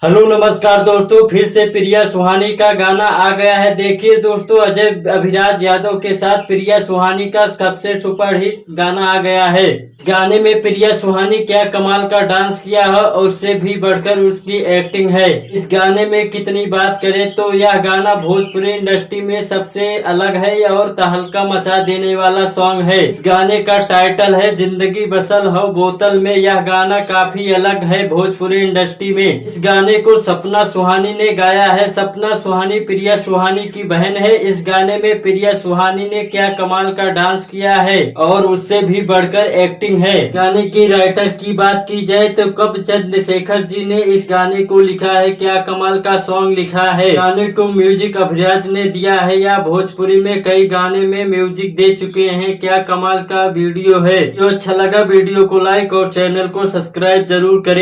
Hello नमस्कार दोस्तों, फिर से प्रिया सुहानी का गाना आ गया है। देखिए दोस्तों, अजय अभिराज यादव के साथ प्रिया सुहानी का सबसे सुपरहिट गाना आ गया है। गाने में प्रिया सुहानी क्या कमाल का डांस किया है और उससे भी बढ़कर उसकी एक्टिंग है। इस गाने में कितनी बात करें तो यह गाना भोजपुरी इंडस्ट्री में सबसे अलग है और तहलका मचा देने वाला सॉन्ग है। इस गाने का टाइटल है जिंदगी बसल हो बोतल में। यह गाना काफी अलग है भोजपुरी इंडस्ट्री में। इस गाने को सपना सुहानी ने गाया है। सपना सुहानी प्रिया सुहानी की बहन है। इस गाने में प्रिया सुहानी ने क्या कमाल का डांस किया है और उससे भी बढ़कर एक्टिंग है। गाने की राइटर की बात की जाए तो कब चंद्रशेखर जी ने इस गाने को लिखा है। क्या कमाल का सॉन्ग लिखा है। गाने को म्यूजिक अभिराज ने दिया है। या भोजपुरी में कई गाने में म्यूजिक दे चुके हैं। क्या कमाल का वीडियो है। जो अच्छा लगा वीडियो को लाइक और चैनल को सब्सक्राइब जरूर करें।